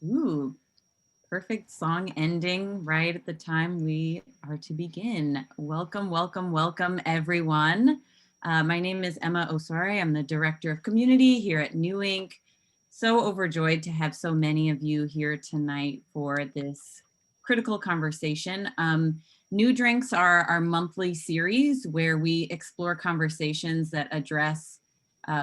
Ooh, perfect song ending right at the time we are to begin. Welcome, welcome, welcome, everyone. My name is Emma Osari. I'm the Director of Community here at New Inc. So overjoyed to have so many of you here tonight for this critical conversation. New Drinks are our monthly series where we explore conversations that address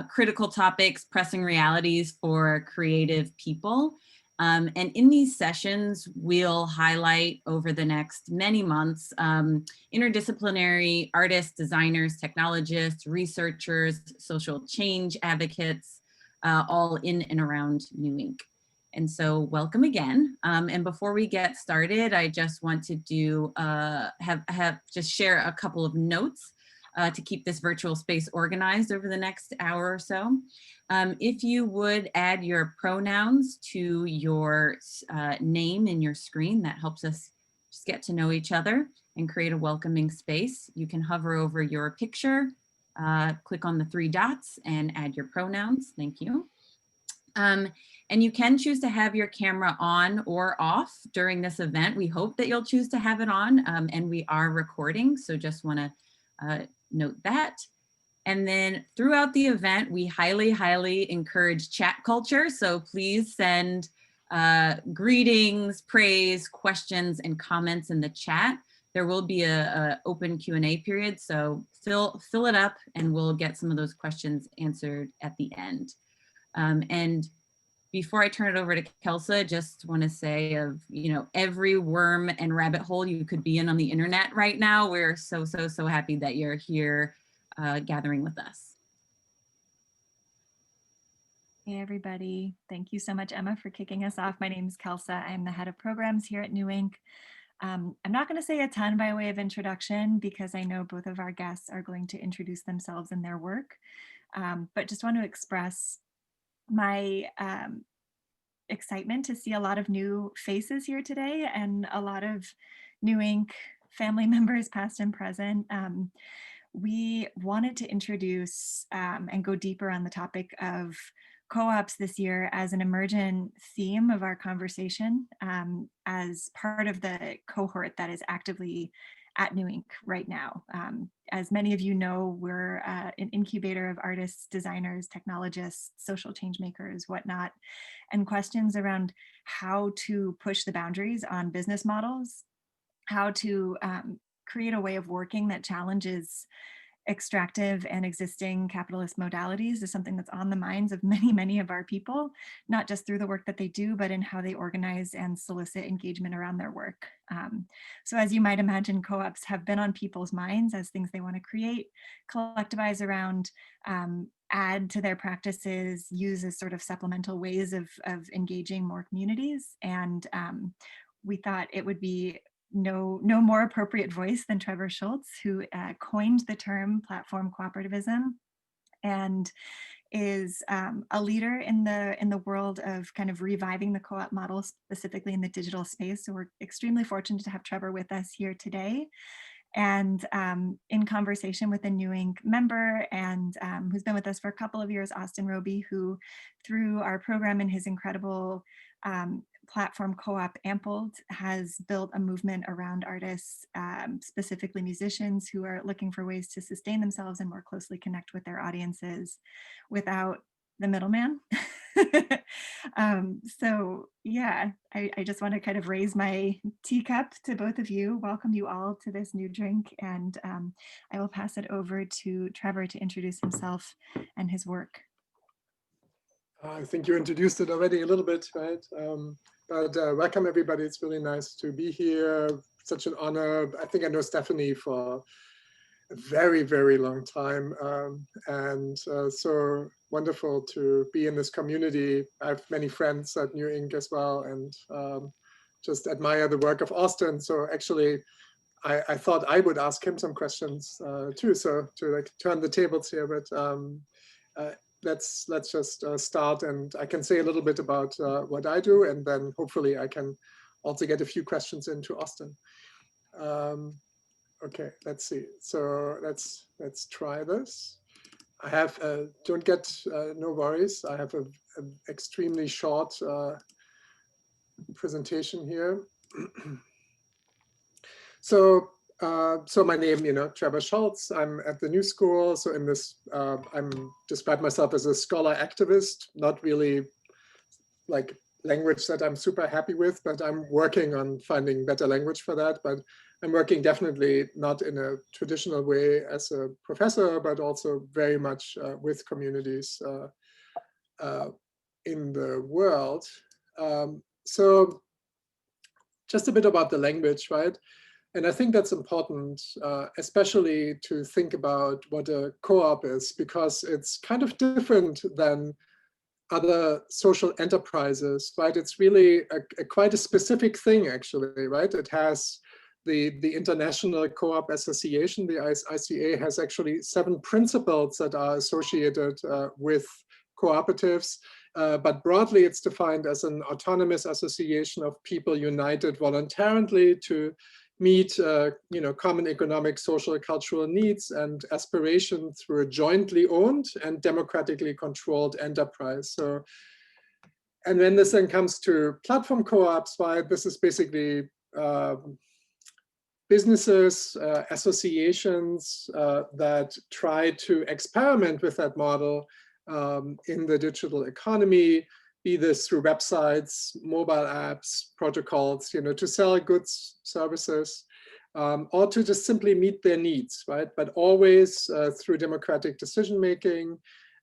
critical topics, pressing realities for creative people. And in these sessions, we'll highlight over the next many months interdisciplinary artists, designers, technologists, researchers, social change advocates, all in and around New Inc. And so welcome again. And before we get started, I just want to do just share a couple of notes to keep this virtual space organized over the next hour or so. If you would add your pronouns to your name in your screen, that helps us just get to know each other and create a welcoming space. You can hover over your picture, click on the 3 dots and add your pronouns. Thank you. And you can choose to have your camera on or off during this event. We hope that you'll choose to have it on, and we are recording, so just want to note that. And then throughout the event, we highly, highly encourage chat culture. So please send greetings, praise, questions, and comments in the chat. There will be a open Q&A period, so fill it up and we'll get some of those questions answered at the end. And before I turn it over to Kelsa, just want to say of, every worm and rabbit hole you could be in on the internet right now, we're so happy that you're here gathering with us. Hey everybody, thank you so much, Emma, for kicking us off. My name is Kelsa. I'm the head of programs here at New Inc. I'm not going to say a ton by way of introduction because I know both of our guests are going to introduce themselves and their work, but just want to express my excitement to see a lot of new faces here today and a lot of New Inc. family members, past and present. We wanted to introduce and go deeper on the topic of co-ops this year as an emergent theme of our conversation, as part of the cohort that is actively at New Inc. right now. As many of you know, we're an incubator of artists, designers, technologists, social change makers, whatnot, and questions around how to push the boundaries on business models, how to create a way of working that challenges extractive and existing capitalist modalities is something that's on the minds of many of our people, not just through the work that they do, but in how they organize and solicit engagement around their work. So as you might imagine, co-ops have been on people's minds as things they want to create, collectivize around, add to their practices, use as sort of supplemental ways of engaging more communities. And we thought it would be no more appropriate voice than Trevor Schultz, who coined the term platform cooperativism and is a leader in the world of kind of reviving the co-op model, specifically in the digital space. So we're extremely fortunate to have Trevor with us here today. And in conversation with a New Inc. member and who's been with us for a couple of years, Austin Robey, who through our program and his incredible platform co-op Ampled has built a movement around artists, specifically musicians, who are looking for ways to sustain themselves and more closely connect with their audiences without the middleman. So yeah, I just want to kind of raise my teacup to both of you, welcome you all to this new drink, and I will pass it over to Trevor to introduce himself and his work. I think you introduced it already a little bit, right? But welcome everybody. It's really nice to be here. Such an honor. I think I know Stephanie for a very long time, and so wonderful to be in this community. I have many friends at New Inc. as well, and just admire the work of Austin. So actually, I thought I would ask him some questions too. So to like turn the tables here, but let's just start, and I can say a little bit about what I do, and then hopefully I can also get a few questions into Austin. Okay, let's see. So let's try this. I have don't get no worries. I have an extremely short presentation here. So my name, Trevor Schultz. I'm at the New School. So in this, I'm describe myself as a scholar activist, not really like language that I'm super happy with, but I'm working on finding better language for that. But I'm working definitely not in a traditional way as a professor, but also very much with communities in the world. So just a bit about the language, right? And I think that's important, especially to think about what a co-op is, because it's kind of different than other social enterprises, right? It's really quite a specific thing, actually, right? It has the International Co-op Association, the ICA, has actually 7 principles that are associated with cooperatives. But broadly, it's defined as an autonomous association of people united voluntarily to meet common economic, social, cultural needs and aspiration through a jointly owned and democratically controlled enterprise. So, and when this then comes to platform co-ops, right, this is basically businesses, associations that try to experiment with that model in the digital economy, be this through websites, mobile apps, protocols, to sell goods, services, or to just simply meet their needs, right? But always through democratic decision-making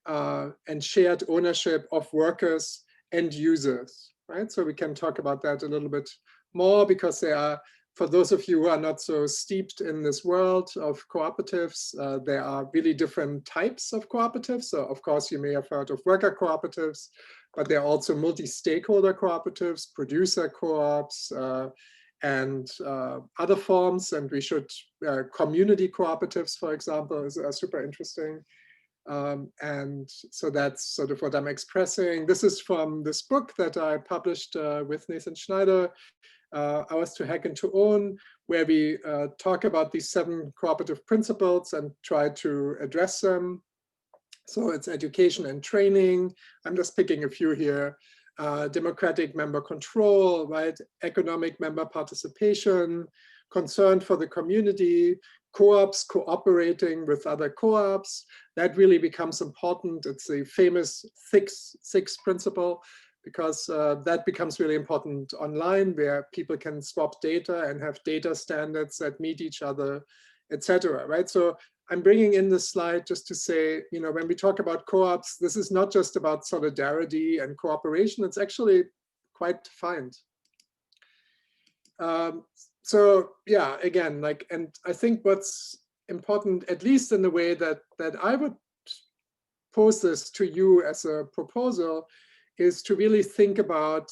and shared ownership of workers and users, right? So we can talk about that a little bit more, because they are, for those of you who are not so steeped in this world of cooperatives, there are really different types of cooperatives. So of course, you may have heard of worker cooperatives, but there are also multi-stakeholder cooperatives, producer co-ops, and other forms. And we should, community cooperatives, for example, are super interesting. And so that's sort of what I'm expressing. This is from this book that I published with Nathan Schneider, Ours to Hack and to Own, where we talk about these 7 cooperative principles and try to address them. So it's education and training. I'm just picking a few here. Democratic member control, right? Economic member participation, concern for the community, co-ops cooperating with other co-ops. That really becomes important. It's the famous six principle, because that becomes really important online, where people can swap data and have data standards that meet each other, etc. Right? So I'm bringing in this slide just to say, when we talk about co-ops, this is not just about solidarity and cooperation. It's actually quite defined. So yeah, again, and I think what's important, at least in the way that I would pose this to you as a proposal, is to really think about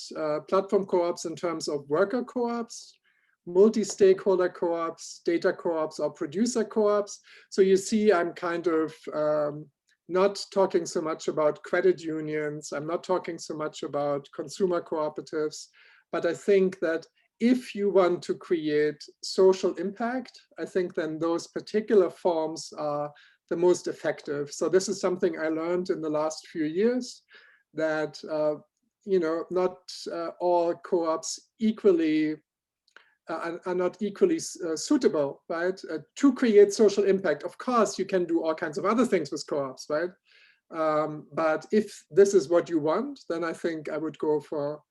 platform co-ops in terms of worker co-ops, multi-stakeholder co-ops, data co-ops, or producer co-ops. So you see, I'm kind of not talking so much about credit unions. I'm not talking so much about consumer cooperatives, but I think that if you want to create social impact, I think then those particular forms are the most effective. So this is something I learned in the last few years, that not all co-ops equally are not equally suitable, right? To create social impact, of course, you can do all kinds of other things with co-ops, right? But if this is what you want, then I think I would go for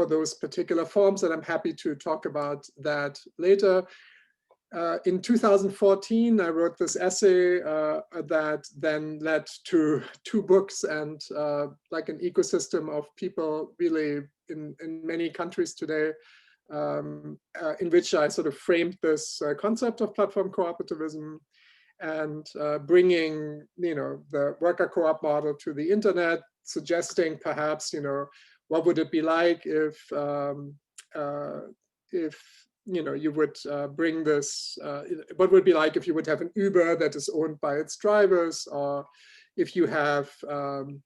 those particular forms, and I'm happy to talk about that later. In 2014, I wrote this essay that then led to 2 books and like an ecosystem of people really in many countries today, in which I sort of framed this concept of platform cooperativism and bringing, the worker co-op model to the internet, suggesting perhaps, what would it be like if you would bring this, what would it be like if you would have an Uber that is owned by its drivers, or if you have an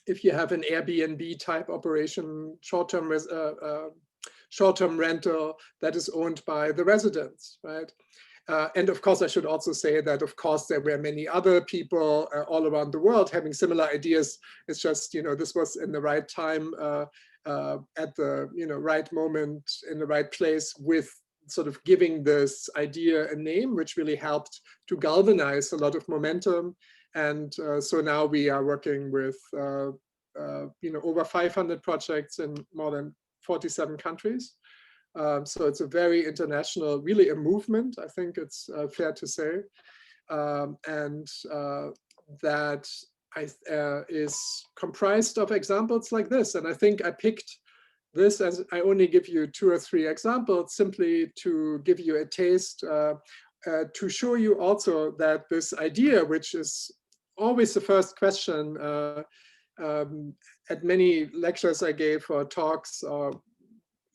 Airbnb type operation, short-term rental that is owned by the residents, right? And of course, I should also say that, of course, there were many other people all around the world having similar ideas. It's just, this was in the right time, at the right moment, in the right place, with sort of giving this idea a name, which really helped to galvanize a lot of momentum. And so now we are working with over 500 projects in more than 47 countries. So it's a very international, really a movement, I think it's fair to say. And that is comprised of examples like this. And I think I picked this as I only give you 2 or 3 examples simply to give you a taste, to show you also that this idea, which is always the first question at many lectures I gave or talks, or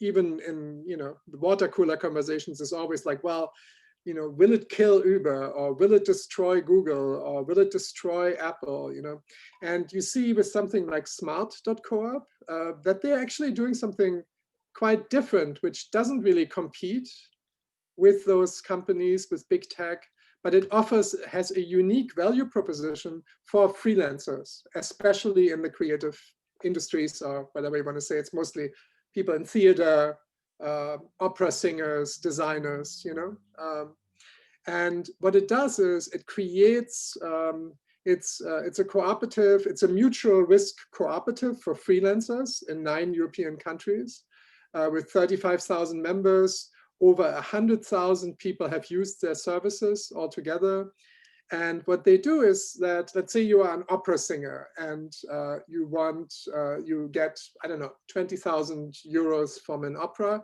even in the water cooler conversations, is always like, well, will it kill Uber, or will it destroy Google, or will it destroy Apple? And you see with something like smart.coop that they're actually doing something quite different, which doesn't really compete with those companies, with big tech, but it has a unique value proposition for freelancers, especially in the creative industries, or whatever you want to say. It's mostly people in theater, opera singers, designers, and what it does is it creates, it's a cooperative, it's a mutual risk cooperative for freelancers in 9 European countries with 35,000 members. Over 100,000 people have used their services altogether. And what they do is that, let's say you are an opera singer and you get, I don't know, 20,000 euros from an opera.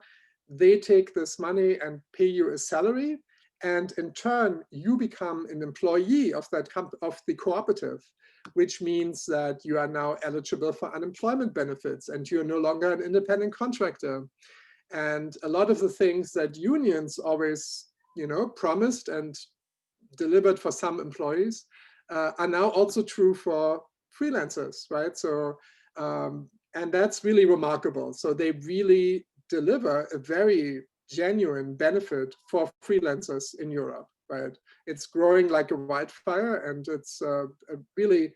They take this money and pay you a salary. And in turn, you become an employee of the cooperative, which means that you are now eligible for unemployment benefits and you're no longer an independent contractor. And a lot of the things that unions always, promised and delivered for some employees are now also true for freelancers, right? So, and that's really remarkable. So they really deliver a very genuine benefit for freelancers in Europe, right? It's growing like a wildfire, and it's a really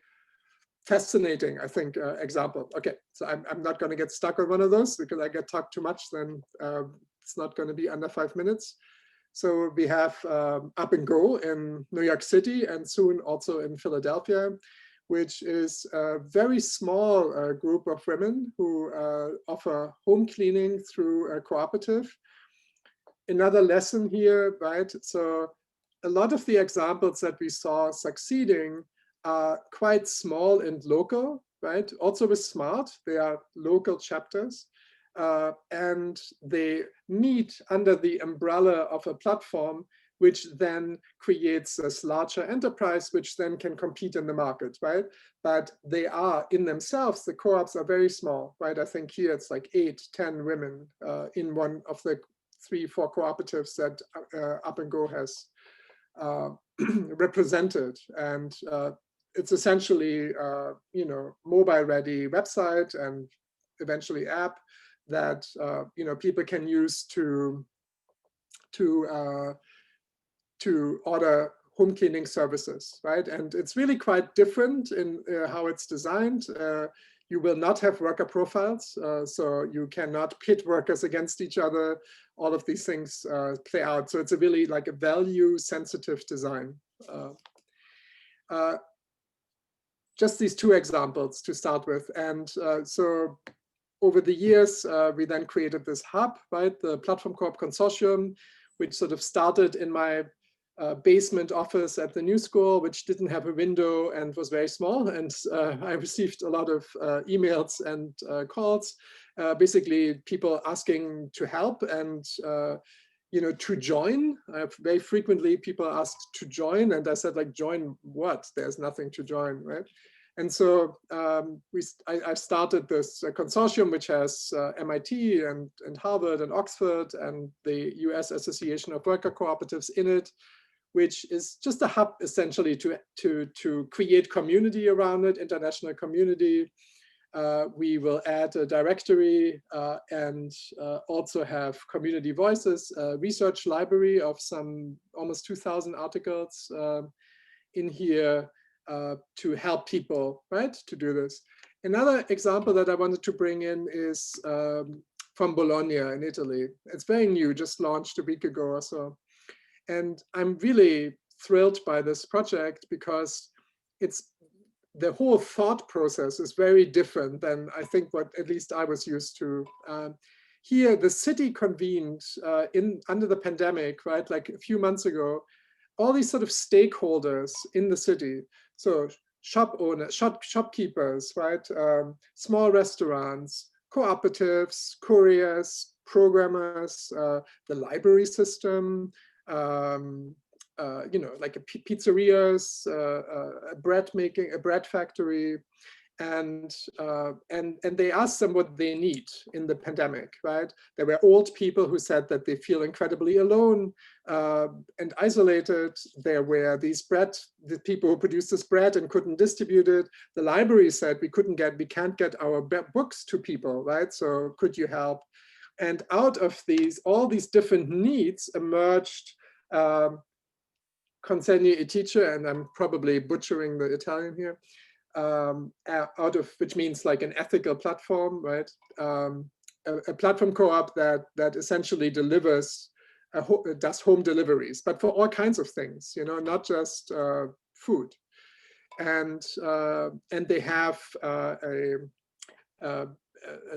fascinating, I think, example. Okay, so I'm not going to get stuck on one of those because I get talked too much, then it's not going to be under 5 minutes. So we have Up and Go in New York City and soon also in Philadelphia, which is a very small group of women who offer home cleaning through a cooperative. Another lesson here, right? So a lot of the examples that we saw succeeding are quite small and local, right? Also with Smart, they are local chapters. And they meet under the umbrella of a platform, which then creates this larger enterprise, which then can compete in the market, right? But they are in themselves, the co-ops are very small, right? I think here it's like 8, 10 women in one of the 3, 4 cooperatives that Up and Go has represented. And it's essentially, mobile-ready website and eventually app that people can use to order home cleaning services, right? And it's really quite different in how it's designed. You will not have worker profiles, so you cannot pit workers against each other. All of these things play out. So it's a really like a value-sensitive design. Just these 2 examples to start with. And so over the years, we then created this hub, right? The Platform Corp Consortium, which sort of started in my basement office at the New School, which didn't have a window and was very small. And I received a lot of emails and calls, basically people asking to help and to join. Very frequently people asked to join, and I said, like, join what? There's nothing to join, right? And so I started this consortium, which has MIT and Harvard and Oxford and the US Association of Worker Cooperatives in it, which is just a hub essentially to create community around it, international community. We will add a directory and also have community voices, research library of some almost 2,000 articles in here to help people, right, to do this. Another example that I wanted to bring in is from Bologna in Italy. It's very new, just launched a week ago or so. And I'm really thrilled by this project because the whole thought process is very different than I think what at least I was used to. Here, the city convened under the pandemic, right, like a few months ago, all these sort of stakeholders in the city. So shop owners, shopkeepers, right, small restaurants, cooperatives, couriers, programmers, the library system, like pizzerias, a bread factory, and they asked them what they need in the pandemic, right? There were old people who said that they feel incredibly alone and isolated. There were the people who produced this bread and couldn't distribute it. The library said we can't get our books to people, right? So could you help? And out of all these different needs emerged Consegni e teacher, and I'm probably butchering the Italian here, which means like an ethical platform, right? A platform co-op that essentially does home deliveries, but for all kinds of things, not just food. And they have a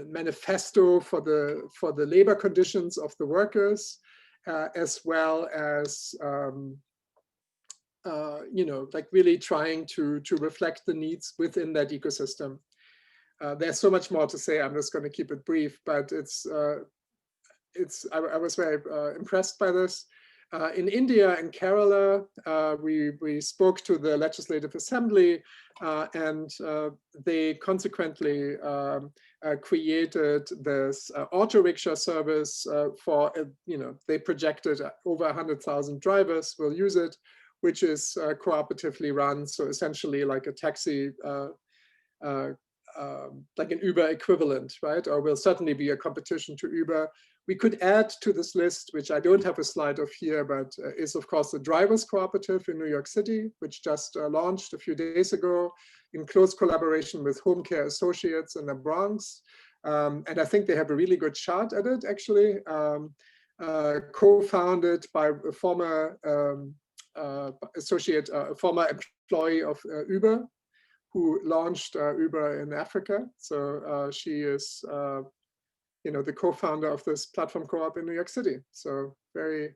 manifesto for the labor conditions of the workers, as well as like really trying to reflect the needs within that ecosystem. There's so much more to say. I'm just going to keep it brief, but I was very impressed by this. In India and Kerala, we spoke to the Legislative Assembly, and they consequently created this auto rickshaw service for, they projected over 100,000 drivers will use it, which is cooperatively run. So essentially like a taxi, like an Uber equivalent, right? Or will certainly be a competition to Uber. We could add to this list, which I don't have a slide of here, but is of course the Drivers Cooperative in New York City, which just launched a few days ago in close collaboration with Home Care Associates in the Bronx. And I think they have a really good shot at it, actually. Co-founded by a former former employee of Uber, who launched Uber in Africa. So she is, the co-founder of this platform co-op in New York City. So very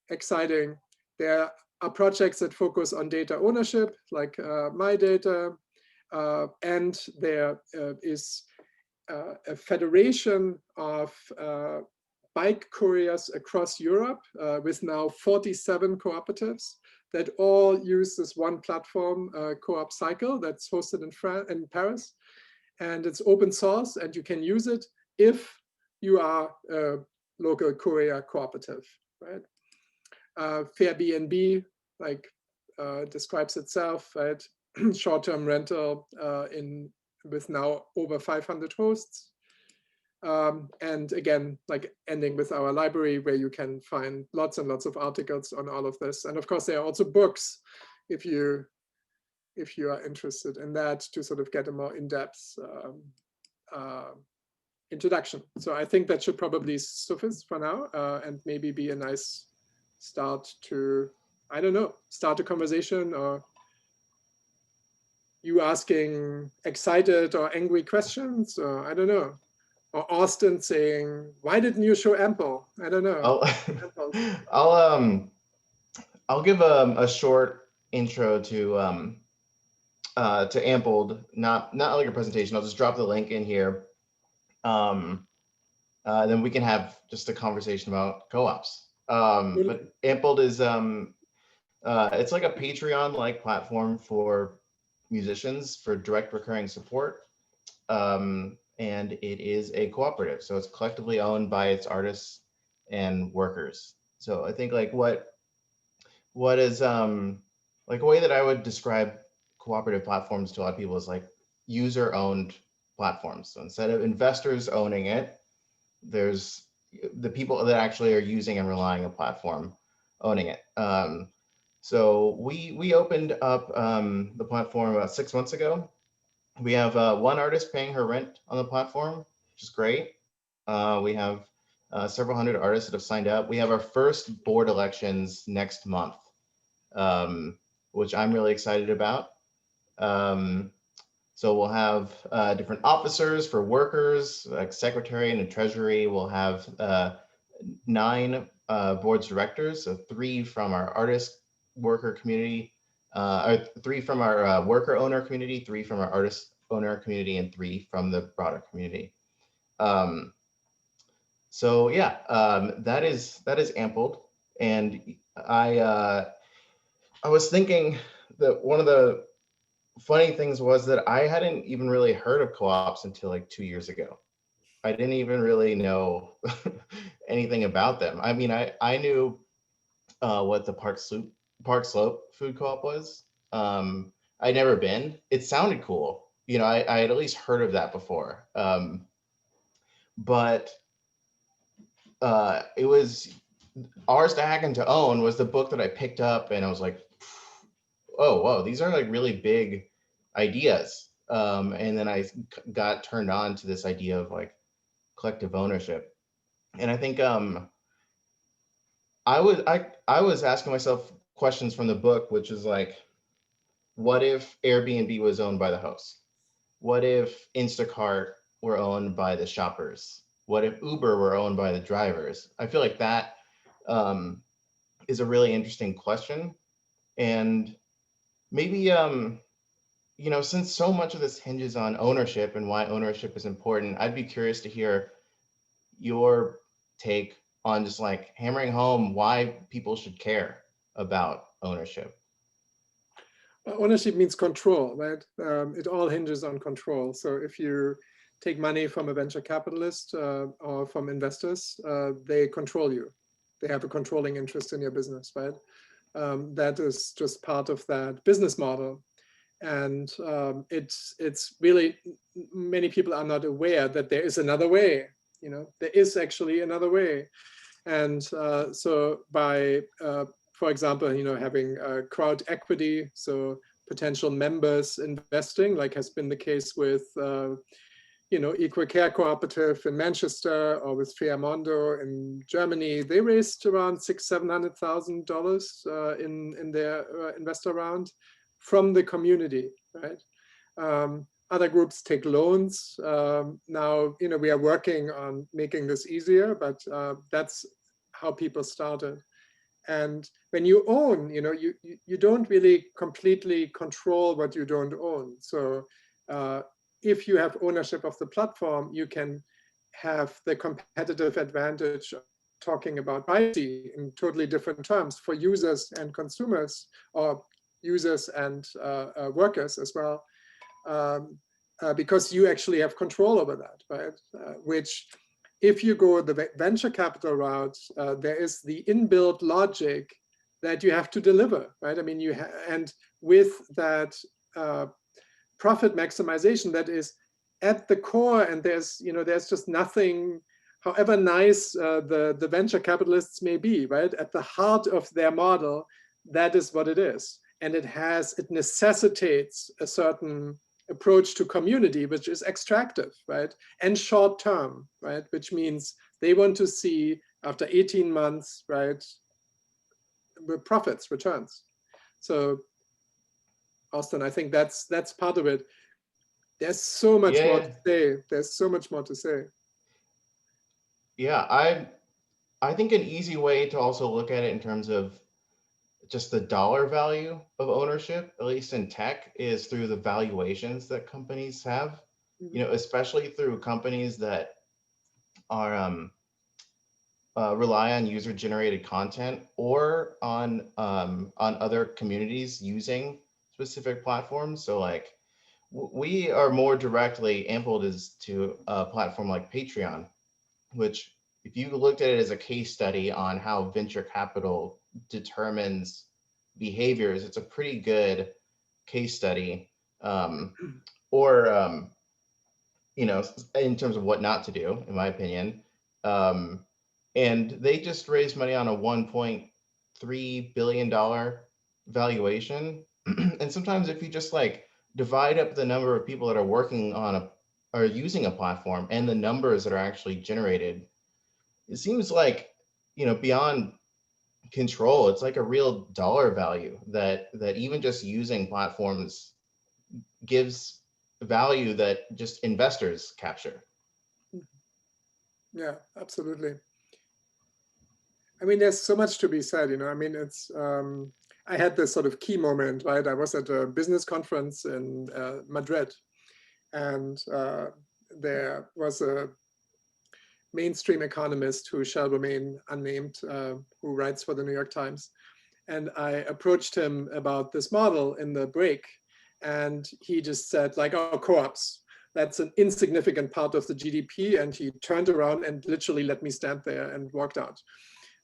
exciting. There are projects that focus on data ownership, like My Data, and there is a federation of bike couriers across Europe with now 47 cooperatives that all use this one platform, Co-op Cycle, that's hosted in Paris. And it's open source, and you can use it if you are a local courier cooperative, right? Fairbnb, like describes itself, right? Short-term rental with now over 500 hosts. And again, like ending with our library, where you can find lots and lots of articles on all of this. And of course, there are also books if you are interested in that, to sort of get a more in-depth introduction. So I think that should probably suffice for now, and maybe be a nice start to, I don't know, start a conversation, or you asking excited or angry questions, or I don't know. Or Austin saying, "Why didn't you show Ample?" I don't know. I'll give a short intro to Ampled, not like a presentation. I'll just drop the link in here. Then we can have just a conversation about co-ops. But Ampled is it's like a Patreon-like platform for musicians for direct recurring support. And it is a cooperative, so it's collectively owned by its artists and workers. So I think like what is like a way that I would describe cooperative platforms to a lot of people is like user-owned platforms. So instead of investors owning it, there's the people that actually are using and relying on a platform owning it. So we opened up the platform about 6 months ago. We have one artist paying her rent on the platform, which is great. We have several hundred artists that have signed up. We have our first board elections next month, which I'm really excited about. So we'll have different officers for workers, like secretary and treasury. We'll have 9 boards directors, so 3 from our artist worker community, or 3 from our worker owner community, 3 from our artist owner community, and 3 from the broader community. So yeah, that is ampled, and I was thinking that one of the funny things was that I hadn't even really heard of co-ops until like 2 years ago. I didn't even really know anything about them. I mean, I knew what the Park Slope Food Co-op was. I'd never been. It sounded cool. You know, I had at least heard of that before. But it was Ours to Hack and to Own was the book that I picked up, and I was like, oh, whoa, these are like really big ideas. And then I got turned on to this idea of like collective ownership. And I think I was asking myself questions from the book, which is like, what if Airbnb was owned by the host? What if Instacart were owned by the shoppers? What if Uber were owned by the drivers? I feel like that is a really interesting question. And maybe, you know, since so much of this hinges on ownership and why ownership is important, I'd be curious to hear your take on just like hammering home why people should care about ownership. Ownership means control, right? It all hinges on control. So if you take money from a venture capitalist or from investors, they control you. They have a controlling interest in your business, right? That is just part of that business model. And it's really, many people are not aware that there is another way. You know, there is actually another way. And so by, for example, you know, having crowd equity, so potential members investing, like has been the case with, you know, Equal Care Cooperative in Manchester or with Fairmondo in Germany. They raised around $600,000-700,000 in their investor round from the community, right? Other groups take loans. Now, you know, we are working on making this easier, but that's how people started. And when you own, you know, you don't really completely control what you don't own. So if you have ownership of the platform, you can have the competitive advantage of talking about privacy in totally different terms for users and consumers, or users and workers as well, because you actually have control over that, right? Which, if you go the venture capital route, there is the inbuilt logic that you have to deliver, right? I mean, and with that profit maximization that is at the core, and there's, you know, there's just nothing, however nice the venture capitalists may be, right? At the heart of their model, that is what it is. And it necessitates a certain approach to community, which is extractive, right? And short term, right? Which means they want to see after 18 months, right, profits, returns. So Austin, I think that's part of it. There's so much more to say. There's so much more to say. Yeah, I think an easy way to also look at it in terms of just the dollar value of ownership, at least in tech, is through the valuations that companies have. You know, especially through companies that are rely on user-generated content or on other communities using specific platforms. So like we are more directly ampled as to a platform like Patreon, which if you looked at it as a case study on how venture capital determines behaviors, it's a pretty good case study. Or in terms of what not to do, in my opinion. And they just raised money on a $1.3 billion valuation. And sometimes if you just like divide up the number of people that are working on or using a platform and the numbers that are actually generated, it seems like, beyond control, it's like a real dollar value that even just using platforms gives value that just investors capture. Yeah, absolutely. I mean, there's so much to be said, I mean, it's, I had this sort of key moment, right? I was at a business conference in Madrid, and there was a mainstream economist who shall remain unnamed, who writes for the New York Times. And I approached him about this model in the break, and he just said like, oh, co-ops, that's an insignificant part of the GDP. And he turned around and literally let me stand there and walked out.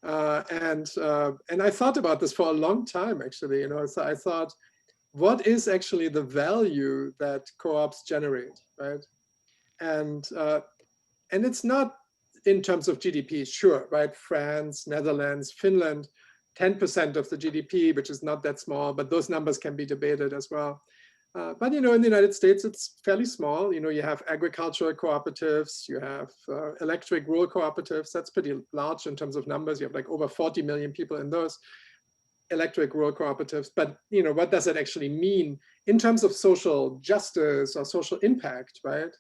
And I thought about this for a long time, actually. So I thought, what is actually the value that co-ops generate, right? And it's not in terms of GDP, sure, right? France, Netherlands, Finland, 10% of the GDP, which is not that small, but those numbers can be debated as well. But in the United States, it's fairly small. You have agricultural cooperatives, you have electric rural cooperatives. That's pretty large in terms of numbers. You have like over 40 million people in those electric rural cooperatives. But what does it actually mean in terms of social justice or social impact, right?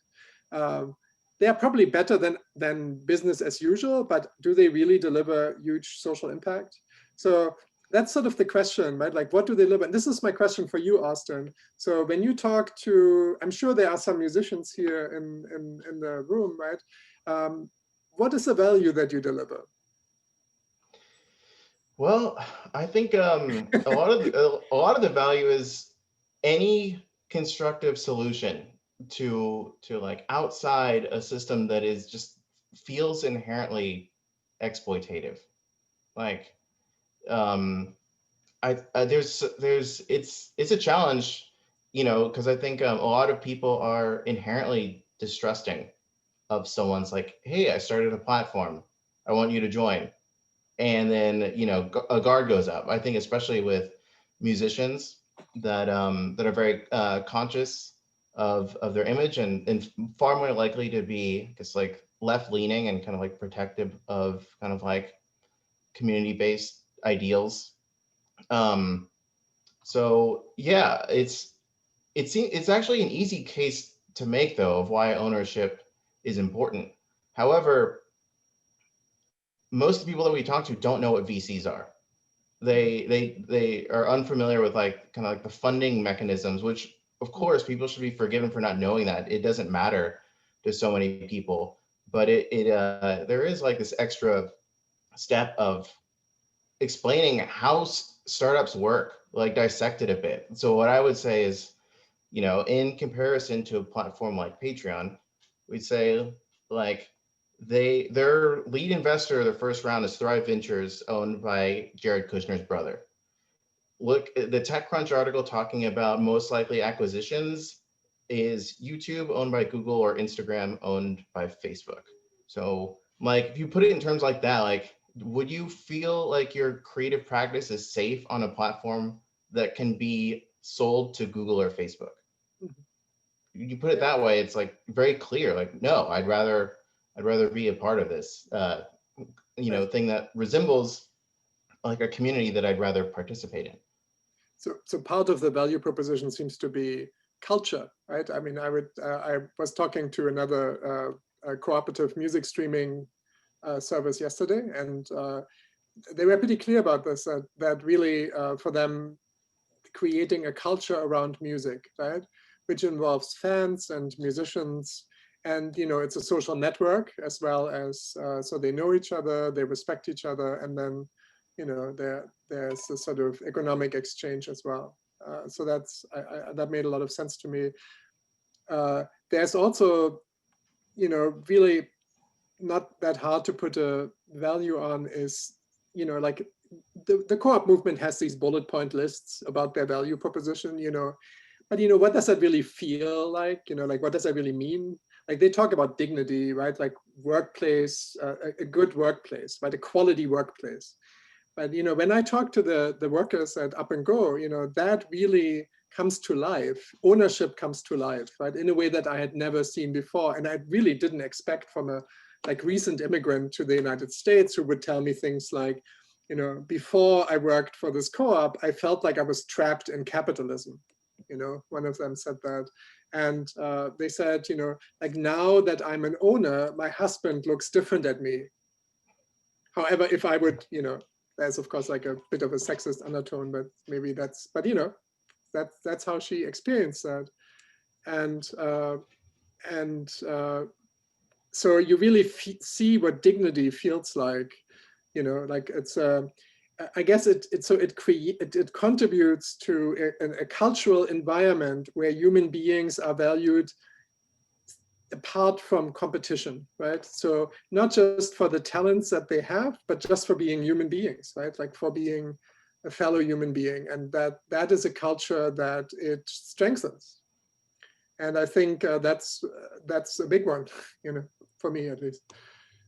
They are probably better than business as usual, but do they really deliver huge social impact? So that's sort of the question, right? Like, what do they deliver? And this is my question for you, Austin. So when you talk to, I'm sure there are some musicians here in the room, right? What is the value that you deliver? Well, I think a lot of the value is any constructive solution to like outside a system that is just feels inherently exploitative. Like, there's it's a challenge, because I think a lot of people are inherently distrusting of someone's like, hey, I started a platform, I want you to join. And then, a guard goes up. I think especially with musicians that are very conscious of their image and far more likely to be just like left leaning and kind of like protective of kind of like community-based ideals. So yeah, it's actually an easy case to make though of why ownership is important. However, most of the people that we talk to don't know what VCs are. They are unfamiliar with like kind of like the funding mechanisms, which of course people should be forgiven for not knowing that. It doesn't matter to so many people, but there is like this extra step of explaining how startups work, like dissect it a bit. So what I would say is, in comparison to a platform like Patreon, we'd say like their lead investor, their first round is Thrive Ventures, owned by Jared Kushner's brother. Look, the TechCrunch article talking about most likely acquisitions is YouTube owned by Google or Instagram owned by Facebook. So like, if you put it in terms like that, like, would you feel like your creative practice is safe on a platform that can be sold to Google or Facebook? You put it that way, it's like very clear, like, no, I'd rather be a part of this, thing that resembles like a community that I'd rather participate in. So part of the value proposition seems to be culture, right? I mean, I was talking to another cooperative music streaming service yesterday, and they were pretty clear about this, that really for them, creating a culture around music, right, which involves fans and musicians, and it's a social network as well as so they know each other, they respect each other, and then there's a sort of economic exchange as well. So that made a lot of sense to me. There's also really not that hard to put a value on is, like the co-op movement has these bullet point lists about their value proposition, but what does that really feel like? Like, what does that really mean? like they talk about dignity, right? Like workplace, a good workplace, right? A quality workplace. But, you know, when I talk to the workers at Up and Go, you know, that really comes to life. Ownership comes to life, right? In a way that I had never seen before. And I really didn't expect from a like recent immigrant to the United States who would tell me things like, you know, before I worked for this co-op, I felt like I was trapped in capitalism. You know, one of them said that. And they said, you know, like now that I'm an owner, my husband looks different at me. However, if I would, you know, there's of course like a bit of a sexist undertone, but maybe that's, but you know, that's how she experienced that. And so you really see what dignity feels like, you know, like it's I guess it contributes to a cultural environment where human beings are valued apart from competition, right? So not just for the talents that they have, but just for being human beings, right? Like for being a fellow human being. And that is a culture that it strengthens. And I think that's a big one, you know, for me at least.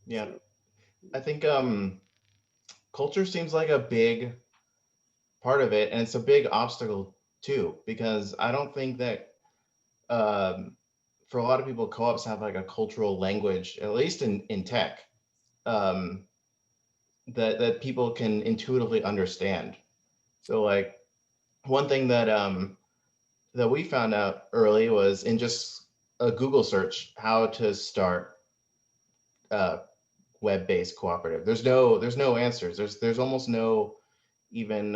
Yeah, So. I think culture seems like a big part of it, and it's a big obstacle too, because I don't think that for a lot of people, co-ops have like a cultural language, at least in tech, that people can intuitively understand. So like one thing that that we found out early was in just a Google search how to start web-based cooperative. There's no answers. There's almost no even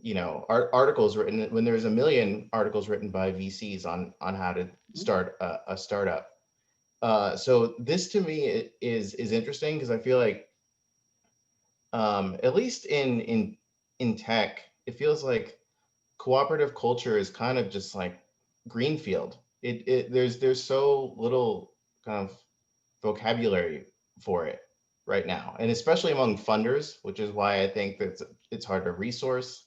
you know, articles written when there's a million articles written by VCs on how to start a startup. So this to me is interesting because I feel like at least in tech, it feels like cooperative culture is kind of just like greenfield. There's so little kind of vocabulary for it right now, and especially among funders, which is why I think that it's hard to resource.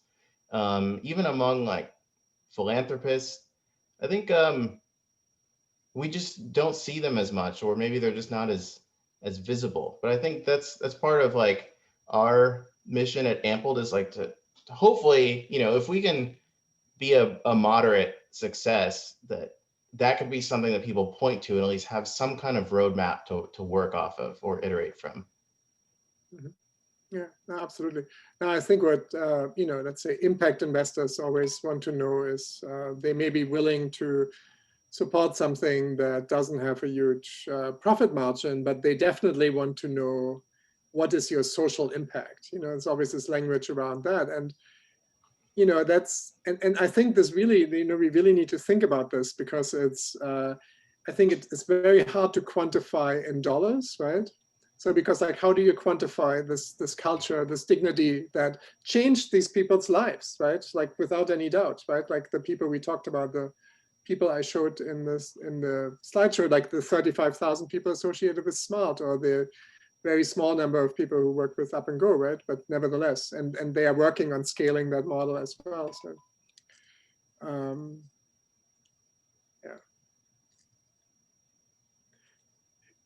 Even among like philanthropists, I think we just don't see them as much, or maybe they're just not as visible. But I think that's part of like our mission at Ampled is like to hopefully, you know, if we can be a moderate success, that could be something that people point to and at least have some kind of roadmap to work off of or iterate from. Mm-hmm. Yeah, no, absolutely. Now, I think what, you know, let's say impact investors always want to know is they may be willing to support something that doesn't have a huge profit margin, but they definitely want to know what is your social impact. You know, there's always this language around that. And, you know, that's, and I think this really, you know, we really need to think about this because it's, I think it's very hard to quantify in dollars, right? So because like, how do you quantify this culture, this dignity that changed these people's lives, right? Like without any doubt, right? Like the people we talked about, the people I showed in the slideshow, like the 35,000 people associated with SMART, or the very small number of people who work with Up and Go, right? But nevertheless, and they are working on scaling that model as well. So, yeah.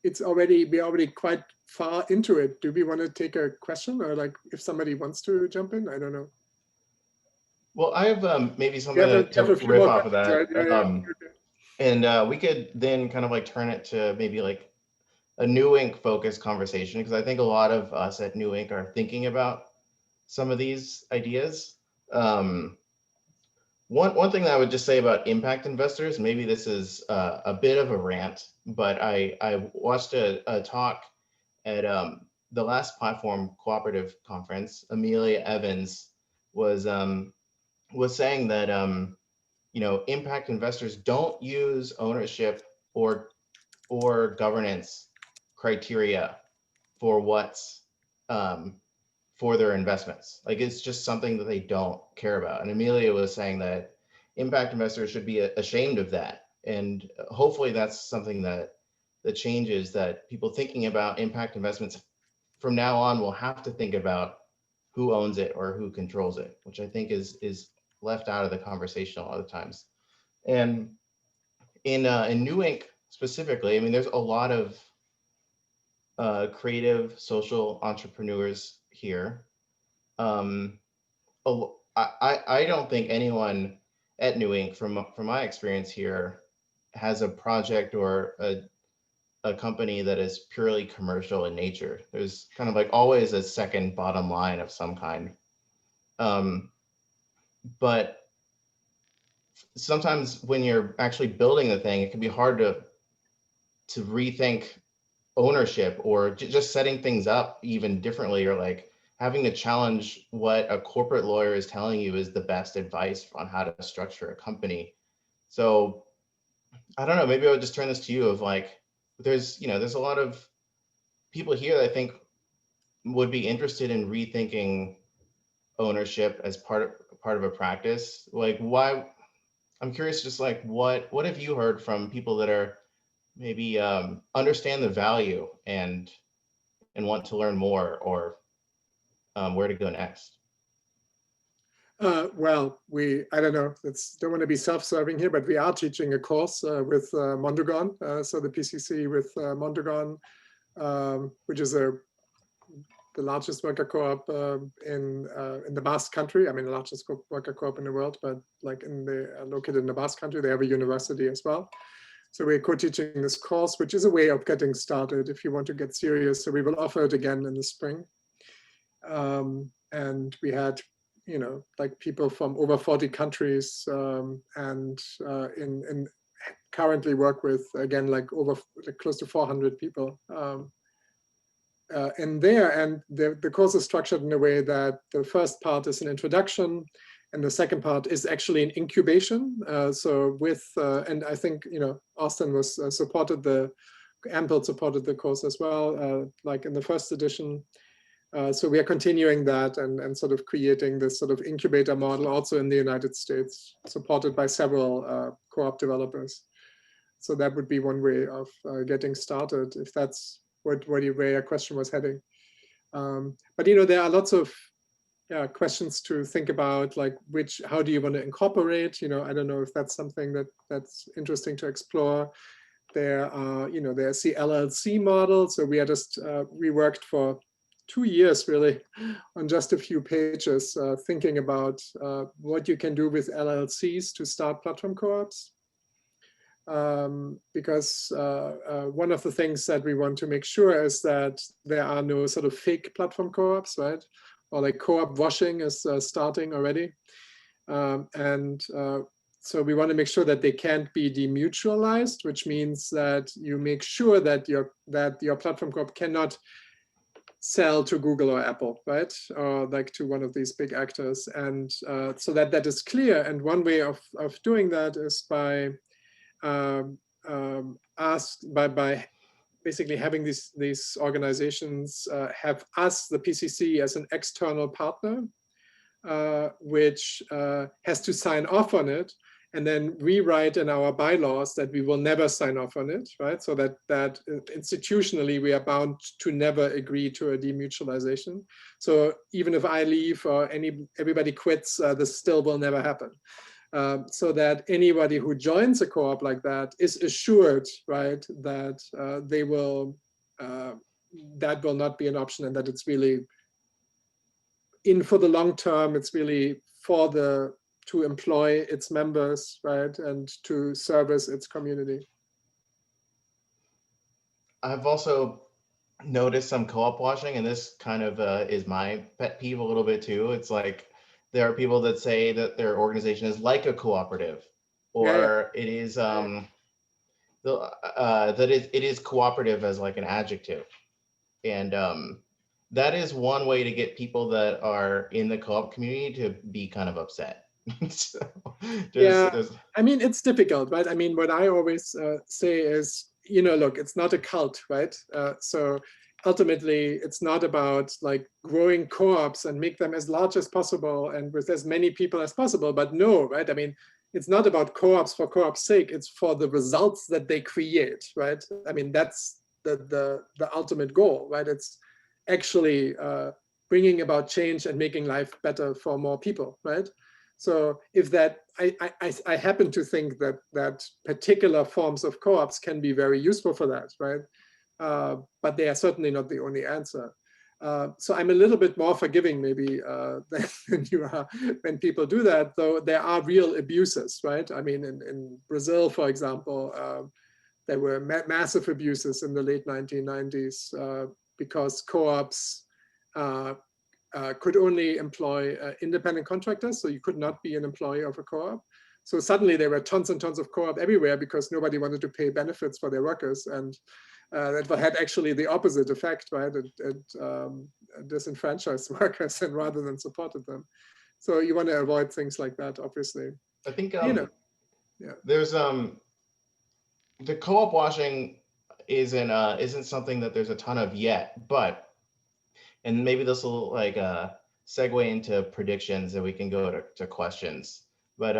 We're already quite far into it. Do we want to take a question, or like if somebody wants to jump in? I don't know. Well, I have maybe something to riff off of that. Right? Yeah. Okay. And we could then kind of like turn it to maybe like a New Ink focused conversation, because I think a lot of us at New Ink are thinking about some of these ideas. One thing that I would just say about impact investors, maybe this is a bit of a rant, but I watched a talk at the last Platform Cooperative conference. Amelia Evans was saying that you know, impact investors don't use ownership or governance criteria for what's for their investments. Like it's just something that they don't care about. And Amelia was saying that impact investors should be ashamed of that. And hopefully that's something that changes, that people thinking about impact investments from now on will have to think about who owns it or who controls it, which I think is left out of the conversation a lot of times. And in New Ink specifically, I mean, there's a lot of creative social entrepreneurs here. I don't think anyone at New Inc, from my experience here, has a project or a company that is purely commercial in nature. There's kind of like always a second bottom line of some kind. But sometimes when you're actually building the thing, it can be hard to rethink ownership or just setting things up even differently, or like having to challenge what a corporate lawyer is telling you is the best advice on how to structure a company. So I don't know, maybe I would just turn this to you of like, there's a lot of people here that I think would be interested in rethinking ownership as part of a practice. Like, why? I'm curious, just like what have you heard from people that are maybe understand the value and want to learn more, or where to go next? Well, I don't know, don't want to be self-serving here, but we are teaching a course with Mondragon, so the PCC with Mondragon, which is the largest worker co-op in the Basque Country. I mean, the largest worker co-op in the world, but like located in the Basque Country, they have a university as well. So we're co-teaching this course, which is a way of getting started if you want to get serious. So we will offer it again in the spring. And we had, like people from over 40 countries, and currently work with, again, like close to 400 people in there. And the course is structured in a way that the first part is an introduction, and the second part is actually an incubation. So and I think, Austin supported Ample supported the course as well, like in the first edition. So we are continuing that and sort of creating this sort of incubator model also in the United States, supported by several co-op developers. So that would be one way of getting started, if that's where your question was heading. But there are lots of questions to think about, like how do you want to incorporate? I don't know if that's something that's interesting to explore. There's the LLC model. So we worked for 2 years really on just a few pages, thinking about what you can do with LLCs to start platform co-ops. Because one of the things that we want to make sure is that there are no sort of fake platform co-ops, right? Or like co-op washing is starting already. So we want to make sure that they can't be demutualized, which means that you make sure that your platform co-op cannot sell to Google or Apple, right? Or like to one of these big actors. And so that is clear. And one way of doing that is by basically having these organizations have us, the PCC, as an external partner, which has to sign off on it, and then we write in our bylaws that we will never sign off on it, right? So that institutionally we are bound to never agree to a demutualization. So even if I leave or everybody quits, this still will never happen. So that anybody who joins a co-op like that is assured, right, that that will not be an option, and that it's really for the long term, it's really to employ its members, right, and to service its community. I've also noticed some co-op washing, and this kind of is my pet peeve a little bit too. It's like there are people that say that their organization is like a cooperative, or it is that it is cooperative as like an adjective, and that is one way to get people that are in the co-op community to be kind of upset. So I mean, it's difficult, right? I mean, what I always say is, look, it's not a cult, right? So ultimately, it's not about like growing co-ops and make them as large as possible and with as many people as possible, but no, right? I mean, it's not about co-ops for co-op's sake. It's for the results that they create, right? I mean, that's the ultimate goal, right? It's actually bringing about change and making life better for more people, right? So if that, I happen to think that particular forms of co-ops can be very useful for that, right? But they are certainly not the only answer. So I'm a little bit more forgiving maybe than you are when people do that, though there are real abuses, right? I mean, in Brazil, for example, there were massive abuses in the late 1990s because co-ops could only employ independent contractors, so you could not be an employee of a co-op. So suddenly there were tons and tons of co-op everywhere because nobody wanted to pay benefits for their workers, and that had actually the opposite effect, right? It disenfranchised workers and rather than supported them. So you want to avoid things like that, obviously. I think yeah. There's the co-op washing isn't something that there's a ton of yet, but, and maybe this will like segue into predictions and we can go to questions. But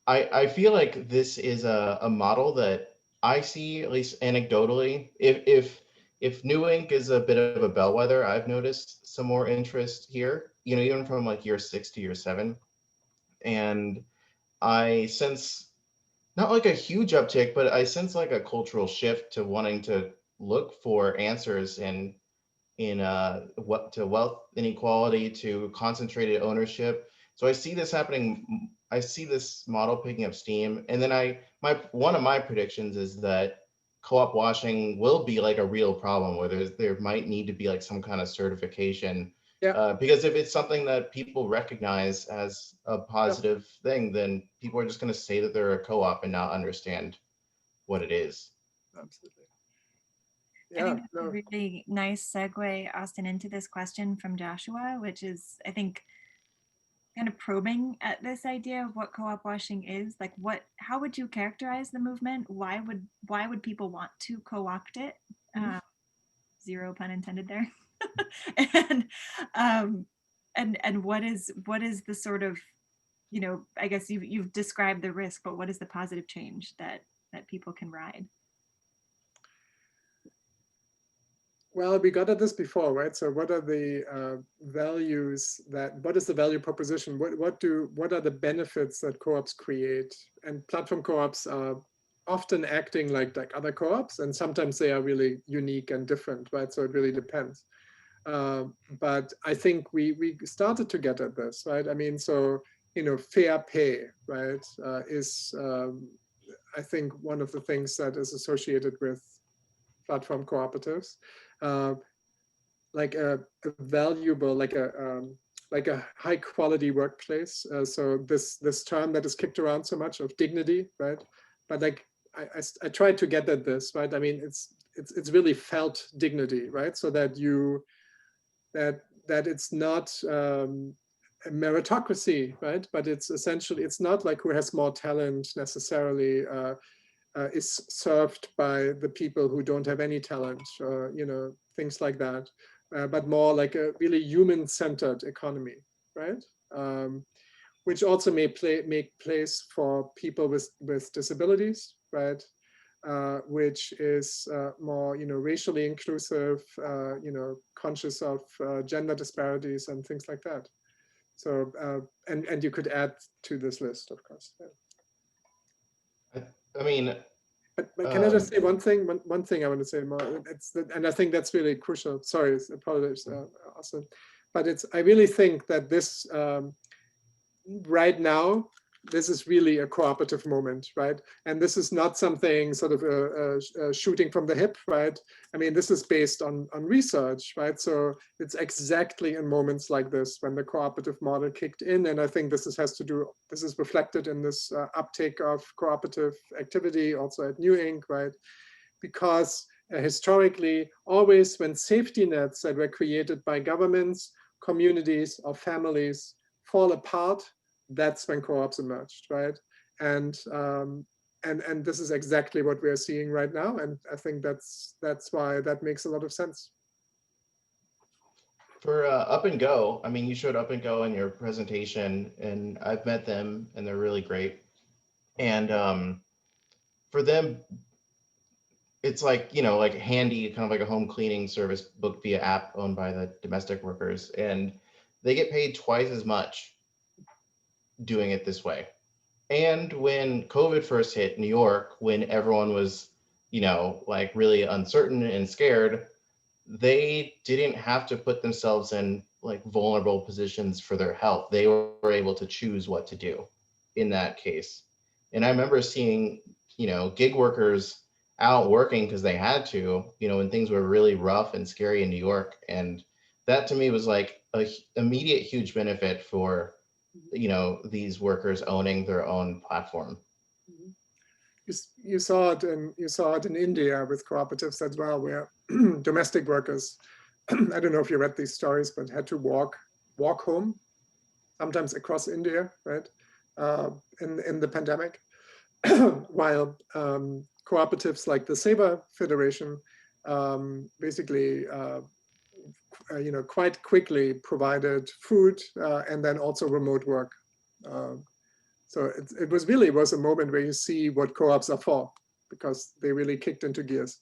I feel like this is a model that I see, at least anecdotally. If New Ink is a bit of a bellwether, I've noticed some more interest here, you know, even from like year 6 to year 7. And I sense not like a huge uptick, but I sense like a cultural shift to wanting to look for answers in what to wealth inequality, to concentrated ownership. So I see this happening. I see this model picking up steam. And then one of my predictions is that co-op washing will be like a real problem where there might need to be like some kind of certification. Because if it's something that people recognize as a positive thing, then people are just going to say that they're a co-op and not understand what it is. Absolutely. I think that's a really nice segue, Austin, into this question from Joshua, which is, I think, kind of probing at this idea of what co-op washing is. Like, how would you characterize the movement? Why would people want to co-opt it? Zero pun intended there. and what is the sort of, you know, I guess you've described the risk, but what is the positive change that people can ride? Well, we got at this before, right? So what are the values what is the value proposition? What are the benefits that co-ops create? And platform co-ops are often acting like other co-ops, and sometimes they are really unique and different, right? So it really depends. But I think we started to get at this, right? I mean, so, you know, fair pay, right, is I think one of the things that is associated with platform cooperatives. Like a valuable, like a high quality workplace. So this term that is kicked around so much of dignity, right? But like I tried to get at this, right? I mean, it's really felt dignity, right? So that that it's not a meritocracy, right? But it's essentially, it's not like who has more talent necessarily is served by the people who don't have any talent, or, you know, things like that, but more like a really human-centered economy, right? Which also may make place for people with disabilities, right? Which is more, you know, racially inclusive, you know, conscious of gender disparities and things like that. So, and you could add to this list, of course. Yeah. I mean, but can I just say one thing? One thing I want to say more. And I think that's really crucial. Sorry, apologies, Austin. But I really think that this right now, this is really a cooperative moment, right? And this is not something sort of shooting from the hip, right? I mean, this is based on research, right? So it's exactly in moments like this when the cooperative model kicked in. And I think this is reflected in this uptake of cooperative activity also at New Ink, right? Because historically, always when safety nets that were created by governments, communities, or families fall apart, that's when co-ops emerged, right? And this is exactly what we're seeing right now, and I think that's why that makes a lot of sense. For Up and Go, I mean, you showed Up and Go in your presentation, and I've met them, and they're really great. And for them, it's like, you know, like handy, kind of like a home cleaning service booked via app owned by the domestic workers, and they get paid twice as much doing it this way. And when COVID first hit New York, when everyone was, like really uncertain and scared, they didn't have to put themselves in like vulnerable positions for their health. They were able to choose what to do in that case. And I remember seeing, gig workers out working because they had to, when things were really rough and scary in New York. And that to me was like a immediate huge benefit for, these workers owning their own platform. You saw it in India with cooperatives as well, where domestic workers, I don't know if you read these stories, but had to walk home, sometimes across India, right, in the pandemic, while cooperatives like the Saber Federation basically, quite quickly provided food and then also remote work. So it was a moment where you see what co-ops are for, because they really kicked into gears.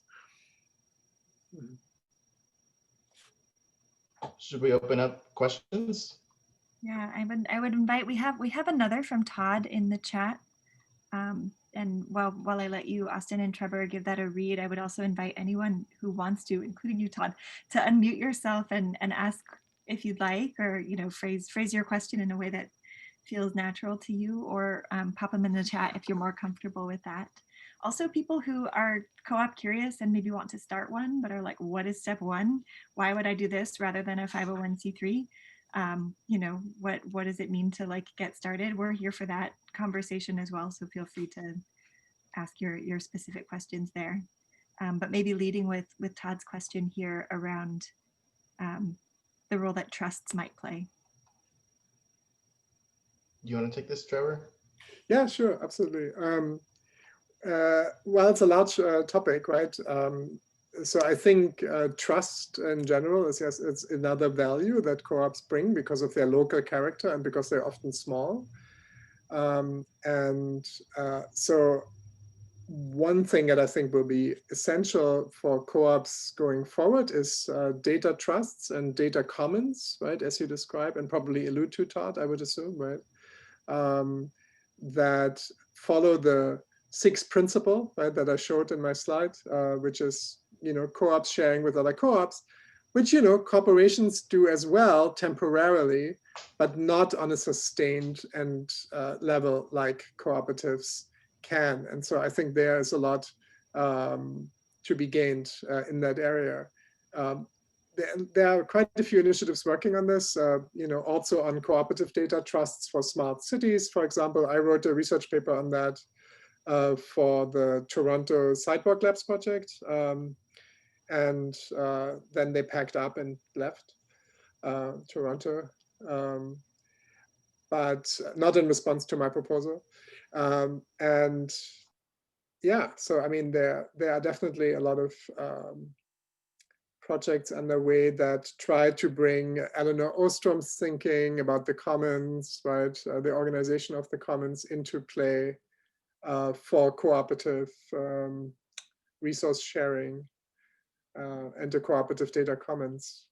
Should we open up questions? Yeah, I would invite, we have another from Todd in the chat. And while I let you, Austin and Trevor, give that a read, I would also invite anyone who wants to, including you, Todd, to unmute yourself and ask if you'd like, or phrase your question in a way that feels natural to you, or pop them in the chat if you're more comfortable with that. Also, people who are co-op curious and maybe want to start one, but are like, what is step one? Why would I do this rather than a 501c3? What does it mean to like get started? We're here for that conversation as well, so feel free to ask your specific questions there. But maybe leading with Todd's question here around the role that trusts might play. Do you want to take this, Trevor? Yeah, sure, absolutely. Well, it's a large topic, right? So I think trust in general it's another value that co-ops bring because of their local character and because they're often small. So one thing that I think will be essential for co-ops going forward is data trusts and data commons, right, as you describe and probably allude to, Todd, I would assume, right? That follow the 6 principle, right, that I showed in my slide, which is, co-ops sharing with other co-ops, which, corporations do as well temporarily, but not on a sustained and level like cooperatives can. And so I think there is a lot to be gained in that area. There are quite a few initiatives working on this, also on cooperative data trusts for smart cities. For example, I wrote a research paper on that for the Toronto Sidewalk Labs project. And then they packed up and left Toronto, but not in response to my proposal. And yeah, so I mean, there are definitely a lot of projects underway that try to bring Eleanor Ostrom's thinking about the commons, right, the organization of the commons into play for cooperative resource sharing and the cooperative data commons.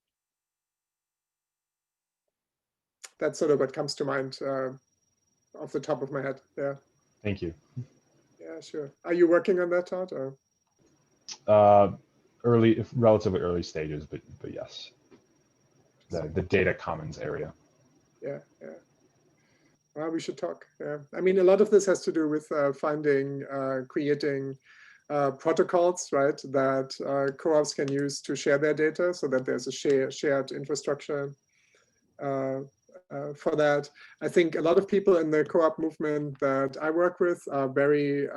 That's sort of what comes to mind off the top of my head. Yeah. Thank you. Yeah, sure. Are you working on that, Todd? Or? Relatively early stages, but yes, the data commons area. Yeah. Well, we should talk. Yeah. I mean, a lot of this has to do with creating protocols, right, that co-ops can use to share their data, so that there's a shared infrastructure for that. I think a lot of people in the co-op movement that I work with are very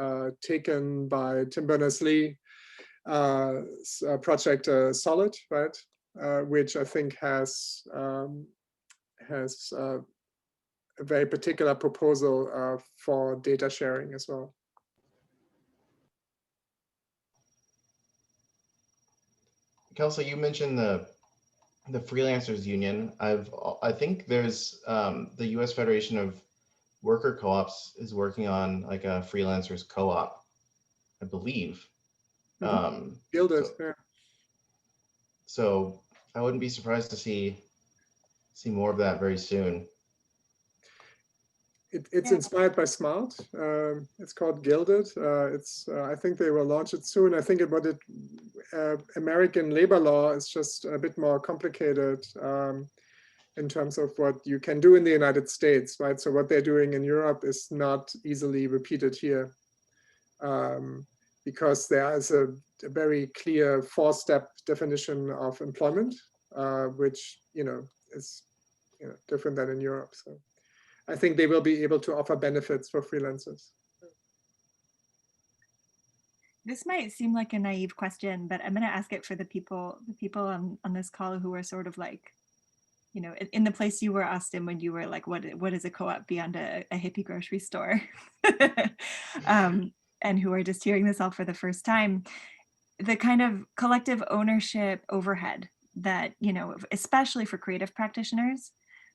taken by Tim Berners-Lee project Solid, right, which I think has a very particular proposal for data sharing as well. Kelsey, you mentioned the freelancers union. I think there's the U.S. Federation of Worker Co-ops is working on like a freelancers co-op, I believe. Build it. Yeah. So I wouldn't be surprised to see more of that very soon. It's Yeah. inspired by Smart. It's called Gilded. I think they will launch it soon. I think American labor law is just a bit more complicated in terms of what you can do in the United States, right? So what they're doing in Europe is not easily repeated here because there is a very clear 4-step definition of employment, which is different than in Europe. So I think they will be able to offer benefits for freelancers. This might seem like a naive question, but I'm going to ask it for the people on this call who are sort of like, in the place you were, Austin, when you were like, what is a co-op beyond a hippie grocery store? And who are just hearing this all for the first time. The kind of collective ownership overhead that, especially for creative practitioners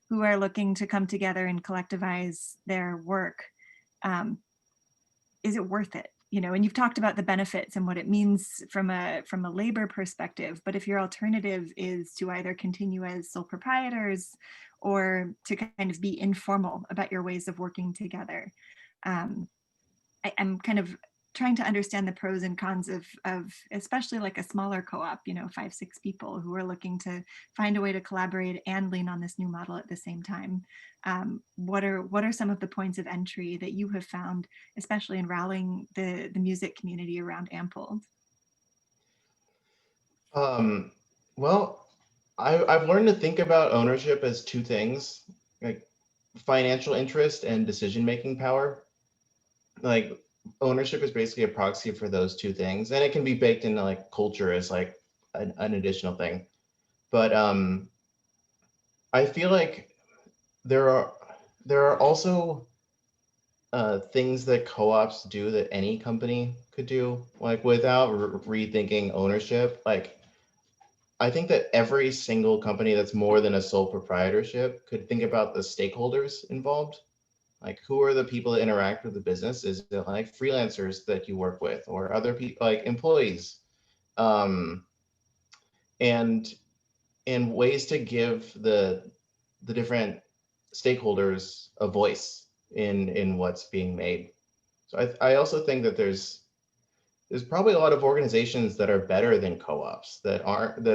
who are looking to come together and collectivize their work, is it worth it? And you've talked about the benefits and what it means from a labor perspective, but if your alternative is to either continue as sole proprietors or to kind of be informal about your ways of working together, I'm kind of trying to understand the pros and cons of especially like a smaller co-op, 5-6 people who are looking to find a way to collaborate and lean on this new model at the same time. What are some of the points of entry that you have found, especially in rallying the music community around Ampled? Well, I've learned to think about ownership as two things, like financial interest and decision-making power. Like ownership is basically a proxy for those two things, and it can be baked into like culture as like an additional thing. But I feel like there are also things that co-ops do that any company could do, like without rethinking ownership. Like I think that every single company that's more than a sole proprietorship could think about the stakeholders involved. Like who are the people that interact with the business? Is it like freelancers that you work with or other people like employees? And ways to give the different stakeholders a voice in what's being made. So I also think that there's probably a lot of organizations that are better than co-ops that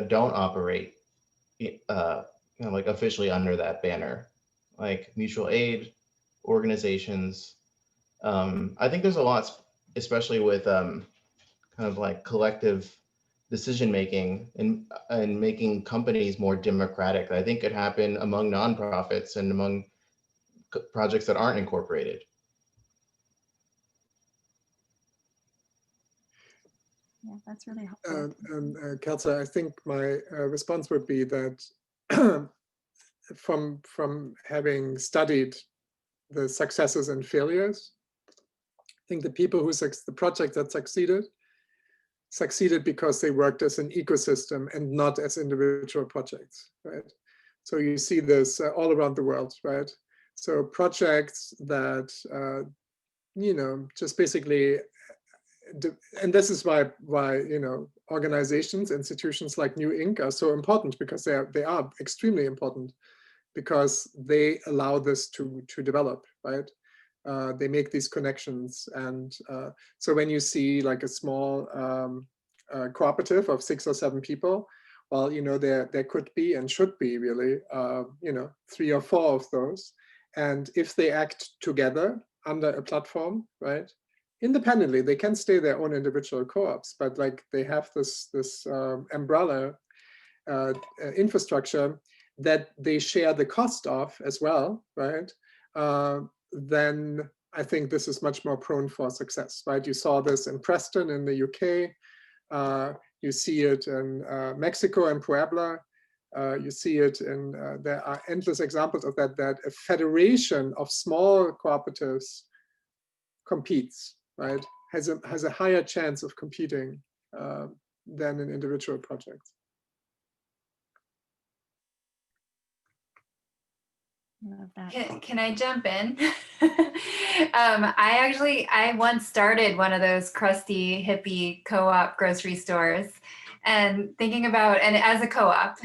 don't operate like officially under that banner, like mutual aid organizations. I think there's a lot, especially with kind of like collective decision making and making companies more democratic. I think could happen among nonprofits and among projects that aren't incorporated. Yeah, that's really helpful. Kelsa, I think my response would be that from having studied the successes and failures, I think the people the project that succeeded because they worked as an ecosystem and not as individual projects, right? So you see this all around the world, right? So projects that, just basically, and this is why organizations, institutions like New Inc. are so important, because they are extremely important, because they allow this to develop, right? They make these connections, and so when you see like a small cooperative of 6 or 7 people, well, there could be and should be really 3 or 4 of those, and if they act together under a platform, right, independently, they can stay their own individual co-ops, but like they have this umbrella infrastructure that they share the cost of as well, right? Then I think this is much more prone for success, right? You saw this in Preston in the UK. You see it in Mexico and Puebla. You see it in, there are endless examples of that a federation of small cooperatives competes, right? Has a higher chance of competing than an individual project. Love that. Can I jump in? I once started one of those crusty hippie co-op grocery stores, and thinking about, and as a co-op,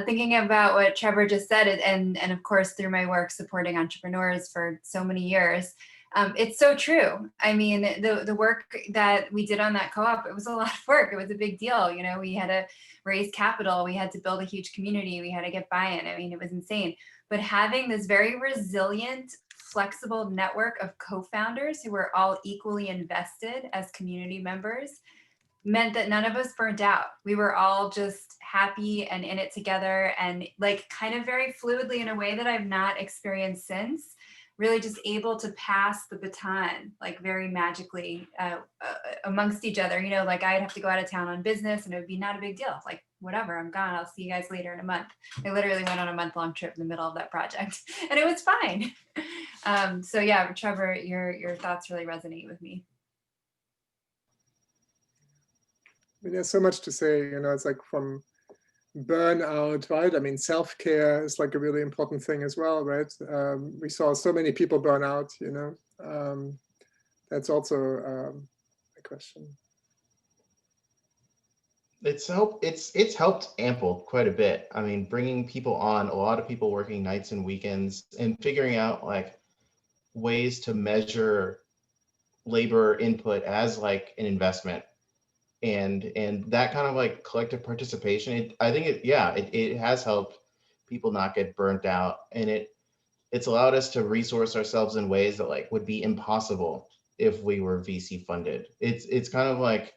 Thinking about what Trevor just said, and of course through my work supporting entrepreneurs for so many years, it's so true. I mean, the work that we did on that co-op, it was a lot of work. It was a big deal. You know, we had to raise capital. We had to build a huge community. We had to get buy-in. I mean, it was insane. But having this very resilient, flexible network of co-founders who were all equally invested as community members meant that none of us burned out. We were all just happy and in it together, and like kind of very fluidly in a way that I've not experienced since, really just able to pass the baton like very magically amongst each other. You know, like I'd have to go out of town on business and it would be not a big deal. Like, whatever, I'm gone. I'll see you guys later in a month. I literally went on a month-long trip in the middle of that project and it was fine. So yeah, Trevor, your thoughts really resonate with me. I mean, there's so much to say, you know, it's like from burnout, right? I mean, self-care is like a really important thing as well, right? We saw so many people burn out, you know, that's also a question. It's helped Ample quite a bit. I mean, bringing people on, a lot of people working nights and weekends, and figuring out like ways to measure labor input as like an investment, and that kind of like collective participation. I think it has helped people not get burnt out, and it's allowed us to resource ourselves in ways that like would be impossible if we were VC funded. It's kind of like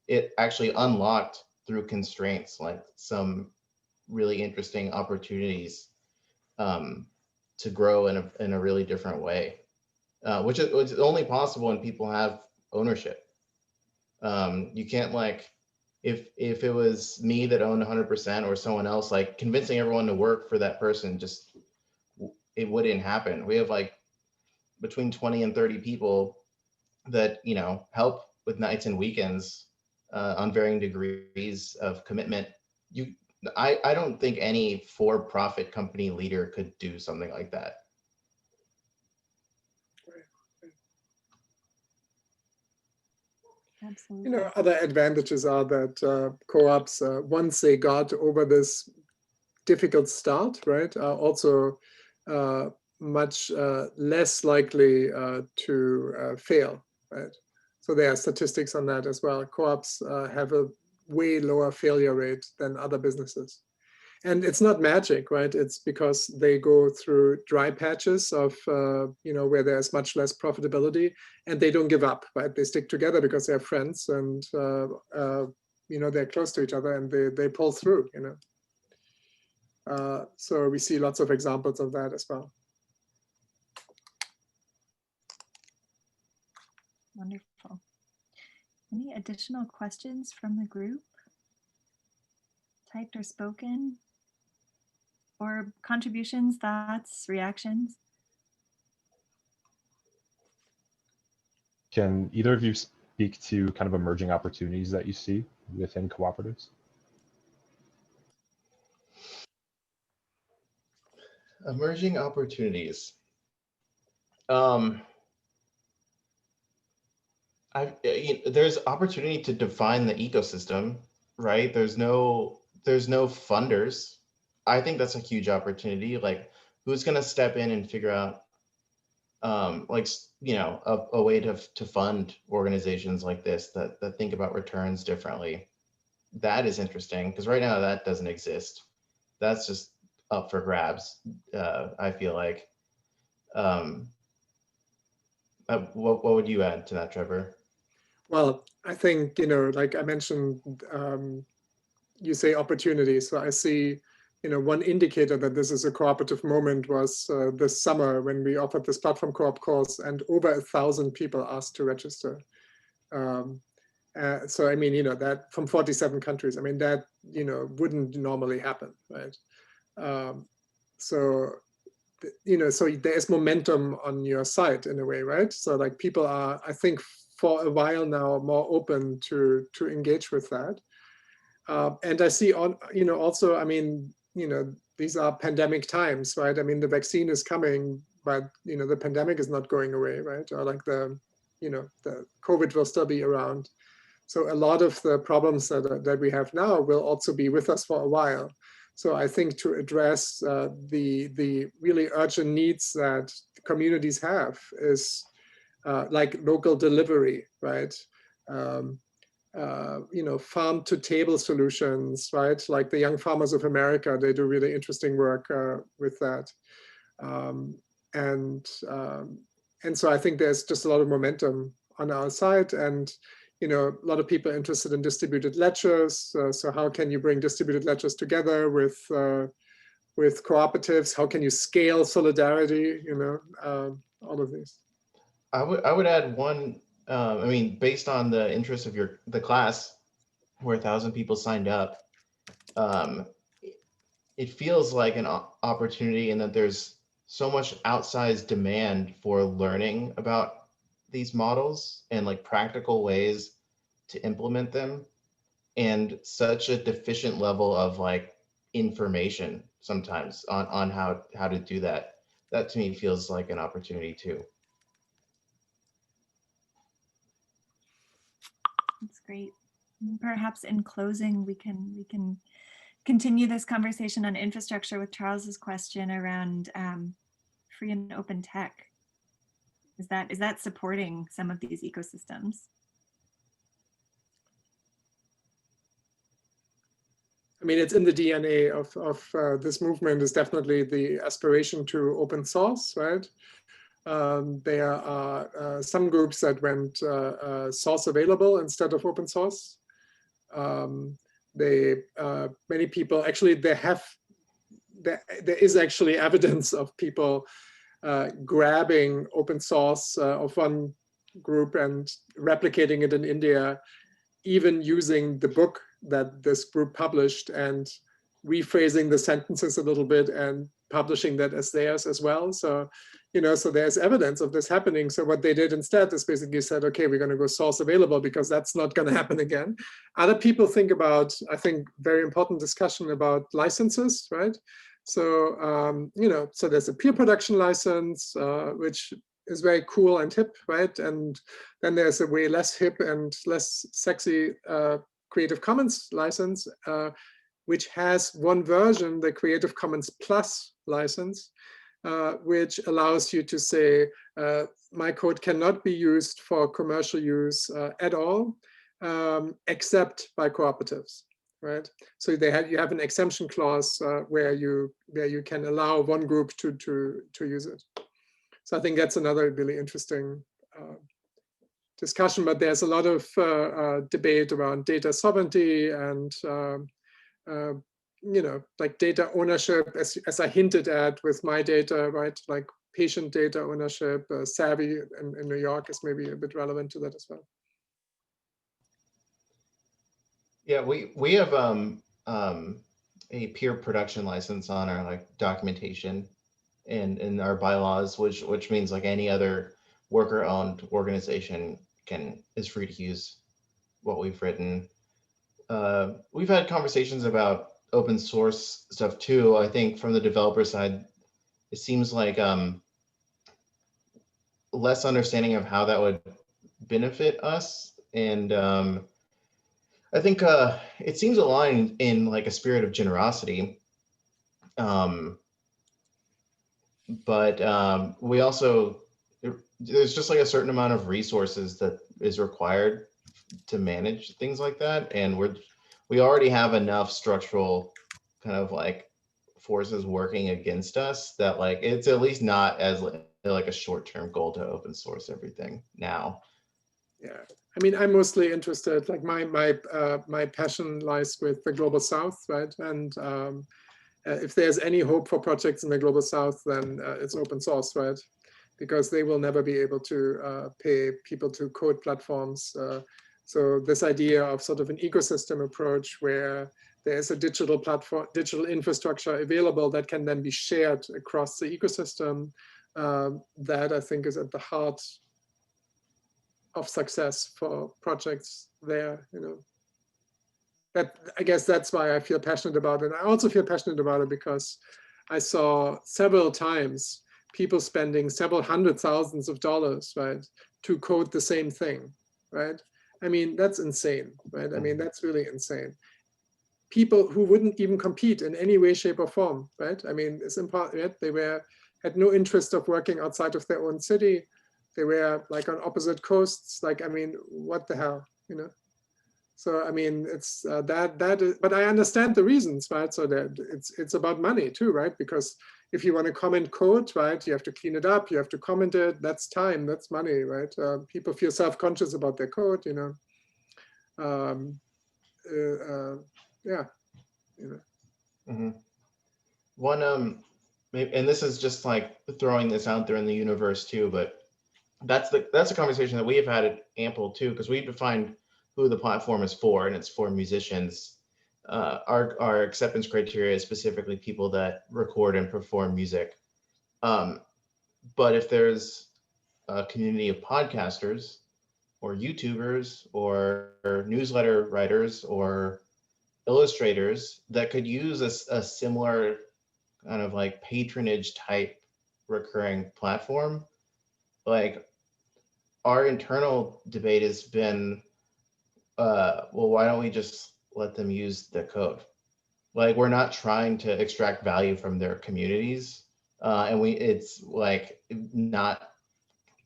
it actually unlocked through constraints, like some really interesting opportunities to grow in a really different way, which is only possible when people have ownership. You can't like, if it was me that owned 100% or someone else, like convincing everyone to work for that person, just, it wouldn't happen. We have like between 20 and 30 people that, you know, help with nights and weekends on varying degrees of commitment. I don't think any for-profit company leader could do something like that. Absolutely. You know, other advantages are that co-ops, once they got over this difficult start, right, are also much less likely to fail, right? So there are statistics on that as well. Co-ops have a way lower failure rate than other businesses. And it's not magic, right? It's because they go through dry patches of, you know, where there's much less profitability, and they don't give up, right? They stick together because they're friends, and, you know, they're close to each other, and they pull through, you know. So we see lots of examples of that as well. Wonderful. Any additional questions from the group? Typed or spoken? Or contributions, thoughts, reactions? Can either of you speak to kind of emerging opportunities that you see within cooperatives? Emerging opportunities. There's opportunity to define the ecosystem, right? There's no funders. I think that's a huge opportunity. Like, who's going to step in and figure out, like, you know, a way to fund organizations like this that think about returns differently. That is interesting, because right now that doesn't exist. That's just up for grabs. I feel like. What would you add to that, Trevor? Well, I think, you know, like I mentioned, you say opportunities. So I see, you know, one indicator that this is a cooperative moment was this summer when we offered this Platform Co-op course, and over 1,000 people asked to register. So, I mean, you know, that from 47 countries, I mean, that, you know, wouldn't normally happen, right? So, you know, so there's momentum on your side in a way, right? So like people are, I think, for a while now, more open to engage with that. And I see on, you know, also, I mean, you know, these are pandemic times, right? I mean, the vaccine is coming, but, you know, the pandemic is not going away, right? Or like the, you know, the COVID will still be around. So a lot of the problems that we have now will also be with us for a while. So I think to address the really urgent needs that communities have is like local delivery, right? Farm to table solutions, right? Like the Young Farmers of America, they do really interesting work with that. And so I think there's just a lot of momentum on our side, and a lot of people interested in distributed ledgers. So how can you bring distributed ledgers together with cooperatives? How can you scale solidarity? All of these. I would add one. I mean, based on the interest of the class, where 1,000 people signed up, it feels like an opportunity in that there's so much outsized demand for learning about these models and like practical ways to implement them, and such a deficient level of like information sometimes on how to do that. That to me feels like an opportunity too. That's great. Perhaps in closing, we can continue this conversation on infrastructure with Charles's question around free and open tech. Is that supporting some of these ecosystems? I mean, it's in the DNA of this movement, is definitely the aspiration to open source, right? There are some groups that went source available instead of open source. Many people, actually, there is actually evidence of people grabbing open source of one group and replicating it in India, even using the book that this group published and rephrasing the sentences a little bit and publishing that as theirs as well. So, so there's evidence of this happening. So what they did instead is basically said, okay, we're going to go source available because that's not going to happen again. Other people think about, I think, very important discussion about licenses, right? So, so there's a peer production license, which is very cool and hip, right? And then there's a way less hip and less sexy Creative Commons license, which has one version, the Creative Commons Plus license, which allows you to say, my code cannot be used for commercial use at all, except by cooperatives, right? So you have an exemption clause where you can allow one group to use it. So I think that's another really interesting discussion, but there's a lot of debate around data sovereignty and like data ownership, as I hinted at with my data, right? Like patient data ownership. Savvy in New York is maybe a bit relevant to that as well. Yeah, we have a peer production license on our like documentation and in our bylaws, which means like any other worker-owned organization is free to use what we've written. We've had conversations about open source stuff too. I think from the developer side, it seems like less understanding of how that would benefit us. And I think it seems aligned in like a spirit of generosity. But we also, there's just like a certain amount of resources that is required to manage things like that. And we already have enough structural kind of like forces working against us that like, it's at least not as like a short-term goal to open source everything now. Yeah, I mean, I'm mostly interested, like my passion lies with the Global South, right? And if there's any hope for projects in the Global South, then it's open source, right? Because they will never be able to pay people to code platforms. So this idea of sort of an ecosystem approach where there is a digital platform, digital infrastructure available that can then be shared across the ecosystem, that I think is at the heart of success for projects there, That, I guess that's why I feel passionate about it. I also feel passionate about it because I saw several times people spending several $100,000s, right, to code the same thing, right? I mean, that's insane, right? I mean, that's really insane. people who wouldn't even compete in any way, shape, or form, right? I mean, it's important. Right? They had no interest of working outside of their own city. They were like on opposite coasts. Like, I mean, what the hell, you know? So I mean, it's that is, but I understand the reasons, right? So that it's about money too, right? Because if you want to comment code, right, you have to clean it up, you have to comment it. That's time, that's money, right? People feel self-conscious about their code, you know. Yeah, you know. Mm-hmm. One and this is just like throwing this out there in the universe too, but that's a conversation that we have had at Ample too, because we defined who the platform is for, and it's for musicians. Our acceptance criteria is specifically people that record and perform music. But if there's a community of podcasters or YouTubers or newsletter writers or illustrators that could use a similar kind of like patronage type recurring platform, like our internal debate has been, well, why don't we just let them use the code? Like, we're not trying to extract value from their communities, and it's like not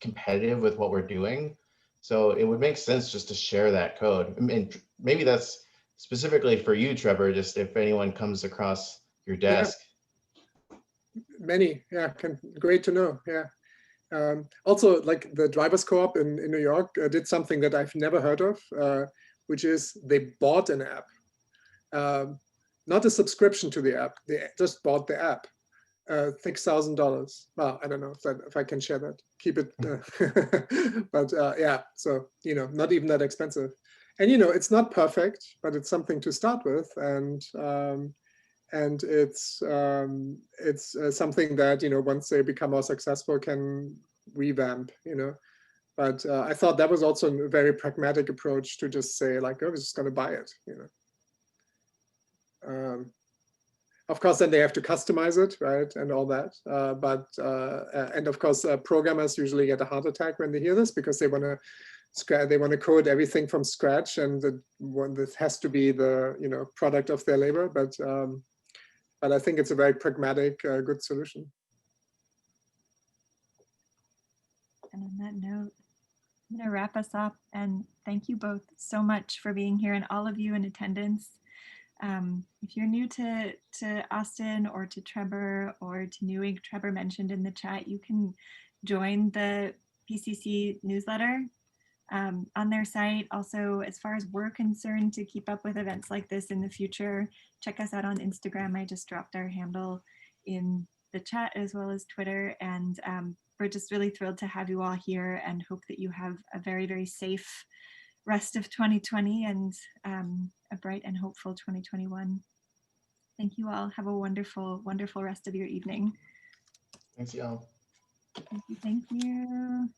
competitive with what we're doing. So it would make sense just to share that code. I mean, maybe that's specifically for you, Trevor, just if anyone comes across your desk. Yeah. Many, yeah, great to know, yeah. Also, like the Drivers Co-op in New York did something that I've never heard of, which is they bought an app. Not a subscription to the app, they just bought the app. $6,000. Well, I don't know if I can share that. Keep it, but yeah. So you know, not even that expensive, and you know, it's not perfect, but it's something to start with, and it's something that, you know, once they become more successful, can revamp. You know, but I thought that was also a very pragmatic approach to just say like, oh, we're just going to buy it. You know. Of course, then they have to customize it, right, and all that. And of course, programmers usually get a heart attack when they hear this, because they want to code everything from scratch, and this has to be the, you know, product of their labor. But I think it's a very pragmatic, good solution. And on that note, I'm going to wrap us up, and thank you both so much for being here, and all of you in attendance. If you're new to Austin or to Trebor or to Newink, Trebor mentioned in the chat, you can join the PCC newsletter on their site. Also, as far as we're concerned, to keep up with events like this in the future, check us out on Instagram. I just dropped our handle in the chat, as well as Twitter. And we're just really thrilled to have you all here, and hope that you have a very, very safe rest of 2020 and a bright and hopeful 2021. Thank you all. Have a wonderful, wonderful rest of your evening. Thanks, y'all. Thank you. Thank you.